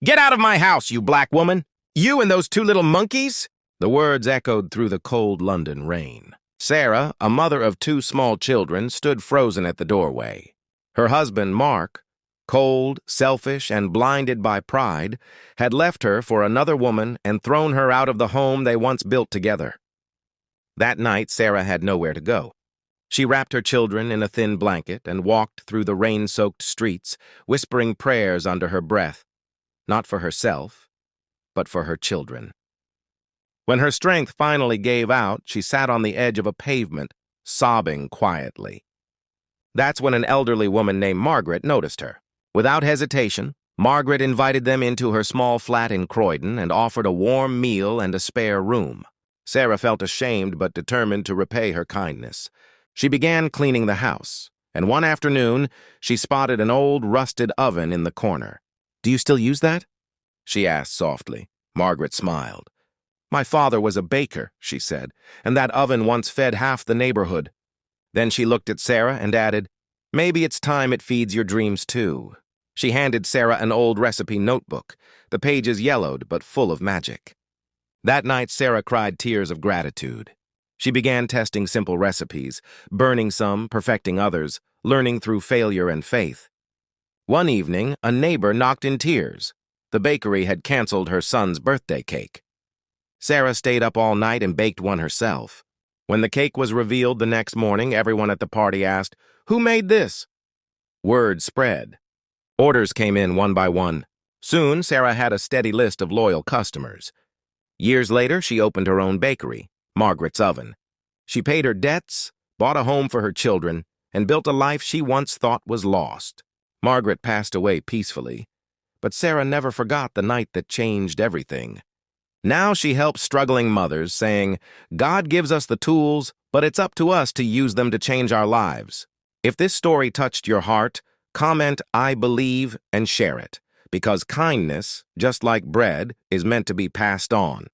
Get out of my house, you black woman! You and those two little monkeys! The words echoed through the cold London rain. Sarah, a mother of two small children, stood frozen at the doorway. Her husband, Mark, cold, selfish, and blinded by pride, had left her for another woman and thrown her out of the home they once built together. That night, Sarah had nowhere to go. She wrapped her children in a thin blanket and walked through the rain-soaked streets, whispering prayers under her breath, not for herself, but for her children. When her strength finally gave out, she sat on the edge of a pavement, sobbing quietly. That's when an elderly woman named Margaret noticed her. Without hesitation, Margaret invited them into her small flat in Croydon and offered a warm meal and a spare room. Sarah felt ashamed but determined to repay her kindness. She began cleaning the house, and one afternoon, she spotted an old rusted oven in the corner. "Do you still use that?" she asked softly. Margaret smiled. "My father was a baker," she said, "and that oven once fed half the neighborhood." Then she looked at Sarah and added, "Maybe it's time it feeds your dreams too." She handed Sarah an old recipe notebook, the pages yellowed but full of magic. That night, Sarah cried tears of gratitude. She began testing simple recipes, burning some, perfecting others, learning through failure and faith. One evening, a neighbor knocked in tears. The bakery had canceled her son's birthday cake. Sarah stayed up all night and baked one herself. When the cake was revealed the next morning, everyone at the party asked, "Who made this?" Word spread. Orders came in one by one. Soon, Sarah had a steady list of loyal customers. Years later, she opened her own bakery, Margaret's Oven. She paid her debts, bought a home for her children, and built a life she once thought was lost. Margaret passed away peacefully, but Sarah never forgot the night that changed everything. Now she helps struggling mothers, saying, "God gives us the tools, but it's up to us to use them to change our lives." If this story touched your heart, comment "I believe" and share it, because kindness, just like bread, is meant to be passed on.